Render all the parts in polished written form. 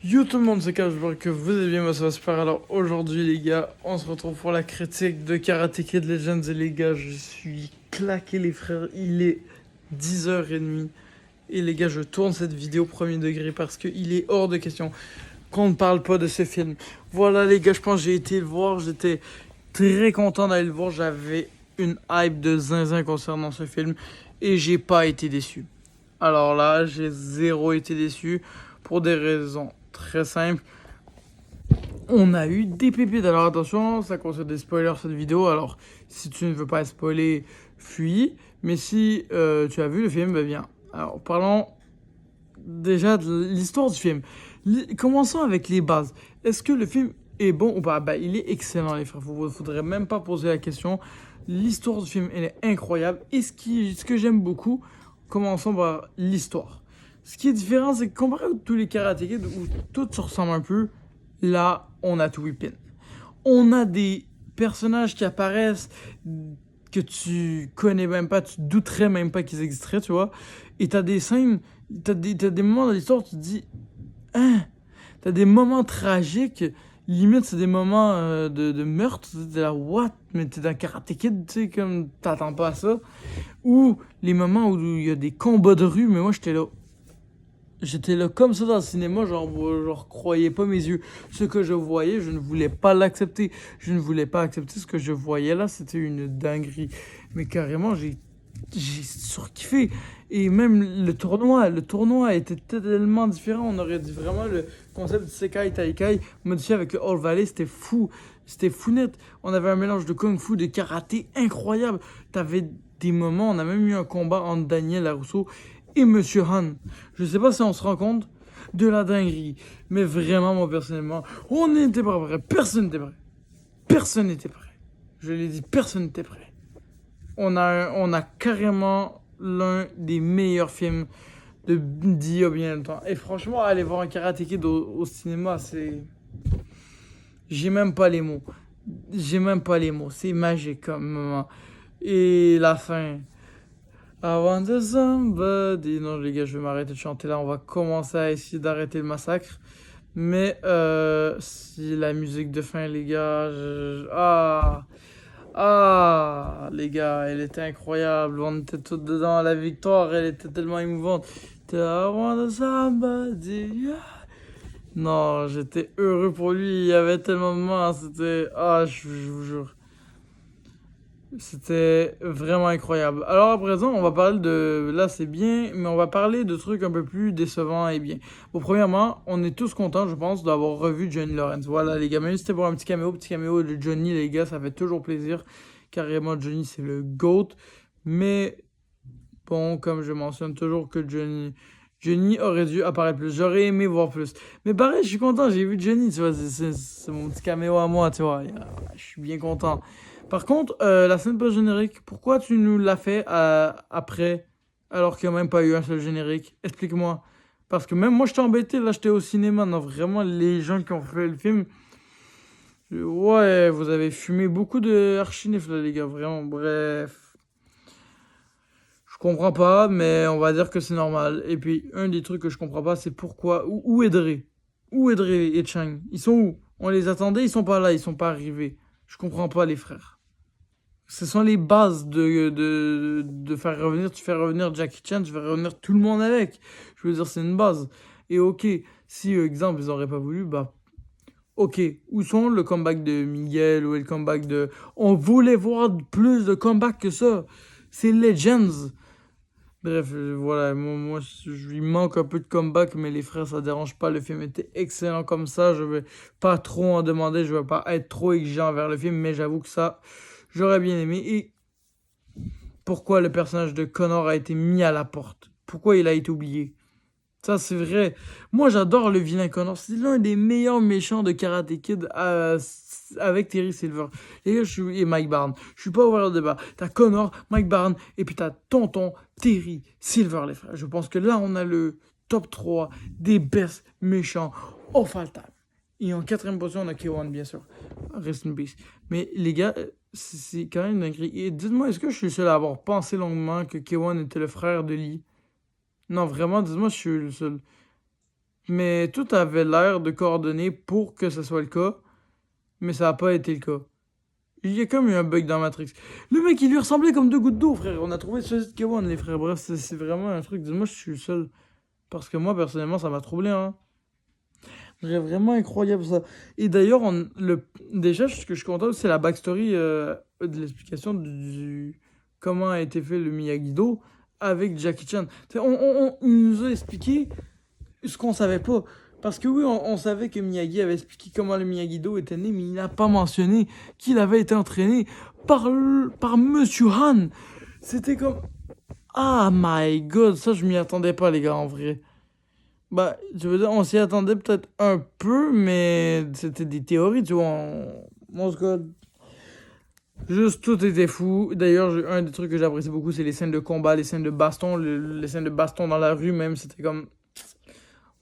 Yo tout le monde, c'est K, j'espère que vous allez bien, moi ça va super. Alors aujourd'hui les gars, on se retrouve pour la critique de Karate Kid Legends et les gars, je suis claqué les frères, il est 10h30 et les gars, je tourne cette vidéo premier degré parce qu'il est hors de question qu'on ne parle pas de ce film. Voilà les gars, je pense que j'ai été le voir, j'étais très content d'aller le voir, j'avais une hype de zinzin concernant ce film et j'ai pas été déçu. Alors là, j'ai zéro été déçu pour des raisons très simples. On a eu des pépites. Alors attention, ça concerne des spoilers cette vidéo. Alors si tu ne veux pas être spoilé, fuis. Mais si tu as vu le film, bah bien. Alors parlons déjà de l'histoire du film. Commençons avec les bases. Est-ce que le film est bon ou pas? Bah il est excellent les frères. Faudrait même pas poser la question. L'histoire du film, elle est incroyable. Et ce que j'aime beaucoup, commençons par l'histoire. Ce qui est différent, c'est que comparé à tous les Karate Kid où tout se ressemble un peu, là, on a tout whipping. On a des personnages qui apparaissent que tu connais même pas, tu douterais même pas qu'ils existeraient, tu vois. Et t'as des scènes, t'as des moments dans l'histoire où tu te dis, hein, t'as des moments tragiques, limite c'est des moments de meurtre, t'es là, what? Mais t'es dans Karate Kid, tu sais, comme t'attends pas à ça. Ou les moments où il y a des combats de rue, mais moi j'étais là comme ça dans le cinéma, genre croyais pas mes yeux. Ce que je voyais, je ne voulais pas l'accepter. Je ne voulais pas accepter ce que je voyais là, c'était une dinguerie. Mais carrément, j'ai surkiffé. Et même le tournoi était tellement différent. On aurait dit vraiment le concept de Sekai Taikai modifié avec le All Valley, c'était fou net. On avait un mélange de kung fu, de karaté incroyable. T'avais des moments, on a même eu un combat entre Daniel Larousseau et Monsieur Han. Je sais pas si on se rend compte de la dinguerie, mais vraiment, moi personnellement, on n'était pas prêt. Personne n'était prêt. Personne n'était prêt. Je l'ai dit, personne n'était prêt. On a carrément l'un des meilleurs films d'il y a bien longtemps. Et franchement, aller voir un Karate Kid au cinéma, c'est... J'ai même pas les mots. J'ai même pas les mots. C'est magique comme moment. Et la fin. I want somebody. Non, les gars, je vais m'arrêter de chanter là. On va commencer à essayer d'arrêter le massacre. Mais si la musique de fin, les gars, les gars, elle était incroyable. On était tous dedans. La victoire, elle était tellement émouvante. I want somebody. Yeah. Non, j'étais heureux pour lui. Il y avait tellement de moments. C'était, je vous jure. C'était vraiment incroyable. Alors à présent, on va parler de... Là, c'est bien, mais on va parler de trucs un peu plus décevants et bien. Bon, premièrement, on est tous contents, je pense, d'avoir revu Johnny Lawrence. Voilà, les gars, même si c'était pour un petit caméo de Johnny, les gars, ça fait toujours plaisir. Carrément, Johnny, c'est le GOAT. Mais, bon, comme je mentionne toujours que Johnny aurait dû apparaître plus. J'aurais aimé voir plus. Mais pareil, je suis content, j'ai vu Johnny, tu vois, c'est mon petit caméo à moi, tu vois. Je suis bien content. Par contre, la scène post-générique, pourquoi tu nous l'as fait après, alors qu'il n'y a même pas eu un seul générique? Explique-moi. Parce que même moi, j'étais embêté, là, j'étais au cinéma. Non, vraiment, les gens qui ont fait le film, ouais, vous avez fumé beaucoup de archinif, là, les gars, vraiment, bref. Je comprends pas, mais on va dire que c'est normal. Et puis, un des trucs que je comprends pas, c'est pourquoi, où est Dre? Où est Dre et Chang? Ils sont où? On les attendait, ils sont pas là, ils sont pas arrivés. Je comprends pas, les frères. Ce sont les bases de faire revenir. Tu fais revenir Jackie Chan, tu fais revenir tout le monde avec. Je veux dire, c'est une base. Et ok, si, exemple, ils n'auraient pas voulu, bah, ok. Où sont le comeback de Miguel ou le comeback de... On voulait voir plus de comeback que ça. C'est Legends. Bref, voilà, il lui manque un peu de comeback, mais les frères, ça dérange pas. Le film était excellent comme ça. Je vais pas trop en demander, je vais pas être trop exigeant vers le film, mais j'avoue que ça, j'aurais bien aimé. Et pourquoi le personnage de Connor a été mis à la porte? Pourquoi il a été oublié? Ça, c'est vrai. Moi, j'adore le vilain Connor. C'est l'un des meilleurs méchants de Karate Kid avec Terry Silver. Et Mike Barnes. Je suis pas ouvert au débat. T'as Connor, Mike Barnes, et puis t'as tonton Terry Silver, les frères. Je pense que là, on a le top 3 des best méchants au all time. Et en quatrième position, on a K1, bien sûr. Rest in peace. Mais les gars, c'est quand même une dinguerie. Et dites-moi, est-ce que je suis le seul à avoir pensé longuement que K1 était le frère de Lee? Non, vraiment, dites-moi, je suis le seul. Mais tout avait l'air de coordonner pour que ce soit le cas, mais ça n'a pas été le cas. Il y a comme eu un bug dans Matrix. Le mec, il lui ressemblait comme deux gouttes d'eau, frère. On a trouvé Suicide K1, les frères. Bref, c'est vraiment un truc. Dis-moi, je suis le seul. Parce que moi, personnellement, ça m'a troublé, hein. Vraiment incroyable, ça. Et d'ailleurs, déjà, ce que je suis content, c'est la backstory de l'explication comment a été fait le Miyagi-Do avec Jackie Chan. Il nous a expliqué ce qu'on savait pas. Parce que oui, on savait que Miyagi avait expliqué comment le Miyagi-Do était né, mais il n'a pas mentionné qu'il avait été entraîné par Monsieur Han. C'était comme... Ah my god, ça je m'y attendais pas les gars en vrai. Bah, je veux dire, on s'y attendait peut-être un peu, mais c'était des théories, tu vois. On se god. Juste, tout était fou. D'ailleurs, un des trucs que j'apprécie beaucoup, c'est les scènes de combat, les scènes de baston, les scènes de baston dans la rue même. C'était comme...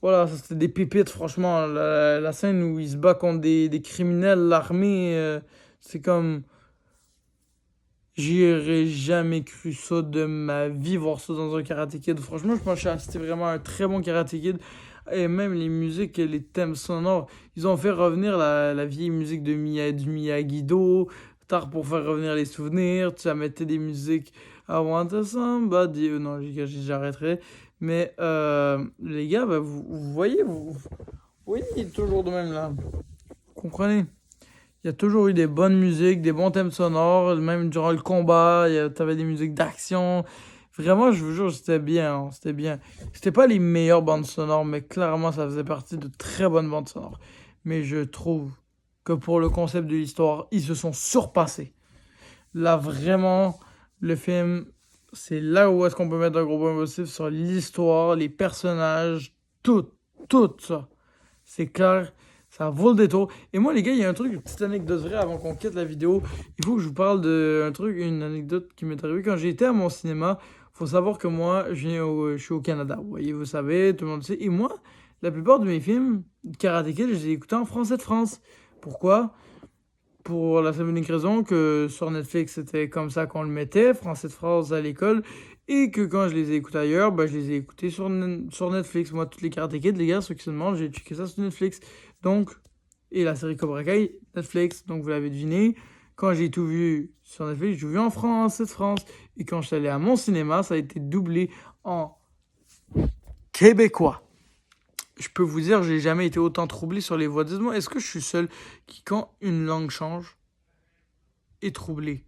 Voilà, ça c'était des pépites, franchement. La scène où il se bat contre des criminels, l'armée, c'est comme... J'y aurais jamais cru ça de ma vie, voir ça dans un Karate Kid. Franchement, je pense que c'était vraiment un très bon Karate Kid. Et même les musiques et les thèmes sonores, ils ont fait revenir la vieille musique du Miyagi-Do, tard pour faire revenir les souvenirs. Tu as metté des musiques I want somebody. Non, j'arrêterai. Mais les gars, bah, vous voyez, vous voyez, il est toujours de même là. Vous comprenez? Il y a toujours eu des bonnes musiques, des bons thèmes sonores, même durant le combat, t'avais des musiques d'action. Vraiment, je vous jure, c'était bien, hein, c'était bien. C'était pas les meilleures bandes sonores, mais clairement, ça faisait partie de très bonnes bandes sonores. Mais je trouve que pour le concept de l'histoire, ils se sont surpassés. Là, vraiment, le film, c'est là où est-ce qu'on peut mettre un gros point positif sur l'histoire, les personnages, tout ça. C'est clair. Ça vaut le détour. Et moi, les gars, il y a un truc, une petite anecdote vraie avant qu'on quitte la vidéo. Il faut que je vous parle d'un truc, une anecdote qui m'est arrivée quand j'ai été à mon cinéma. Faut savoir que moi, je suis au Canada. Vous voyez, vous savez, tout le monde le sait. Et moi, la plupart de mes films, Karate Kid, je les ai écoutés en français de France. Pourquoi? Pour la simple et unique raison que sur Netflix, c'était comme ça qu'on le mettait, français de France à l'école. Et que quand je les ai écoutés ailleurs, bah, je les ai écoutés sur Netflix. Moi, toutes les Karate Kid, les gars, ceux qui se demandent, j'ai checké ça sur Netflix. Donc, et la série Cobra Kai, Netflix, donc vous l'avez deviné. Quand j'ai tout vu sur Netflix, j'ai tout vu en France, c'est France. Et quand je suis allé à mon cinéma, ça a été doublé en québécois. Je peux vous dire, j'ai jamais été autant troublé sur les voix. Dites-moi, est-ce que je suis seul qui, quand une langue change, est troublé?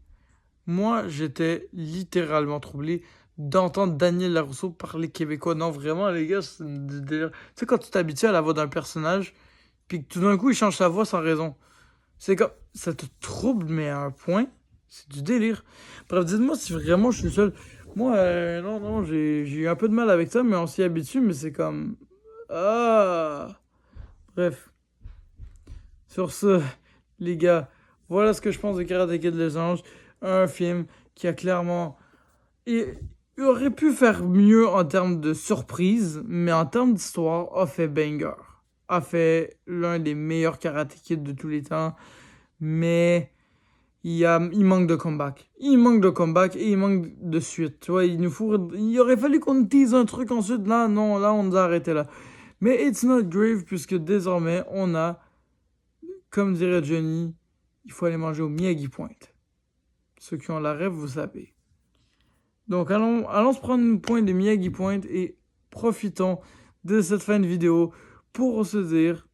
Moi, j'étais littéralement troublé d'entendre Daniel Larousseau parler québécois. Non, vraiment, les gars, c'est du délire. Tu sais, quand tu t'habitues à la voix d'un personnage, puis que tout d'un coup, il change sa voix sans raison. C'est comme... Ça te trouble, mais à un point, c'est du délire. Bref, dites-moi si vraiment je suis seul. Moi, non, j'ai eu un peu de mal avec ça, mais on s'y habitue, mais c'est comme... Ah... Bref. Sur ce, les gars, voilà ce que je pense de Karate Kid Les Anges. Un film qui a clairement... Il aurait pu faire mieux en termes de surprise, mais en termes d'histoire, a fait banger. A fait l'un des meilleurs Karate Kid de tous les temps. Mais il manque de comeback. Il manque de comeback et il manque de suite. Tu vois, il aurait fallu qu'on tease un truc ensuite. Là, non, là, on nous a arrêté là. Mais it's not grave puisque désormais, on a, comme dirait Johnny, il faut aller manger au Miyagi Point. Ceux qui ont la rêve, vous savez. Donc, allons se prendre une pointe de Miyagi Point et profitons de cette fin de vidéo pour se dire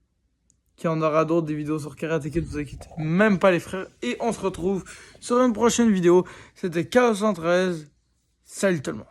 qu'il y en aura d'autres des vidéos sur Karate Kid, vous inquiétez même pas les frères. Et on se retrouve sur une prochaine vidéo. C'était Chaos 113. Salut tout le monde.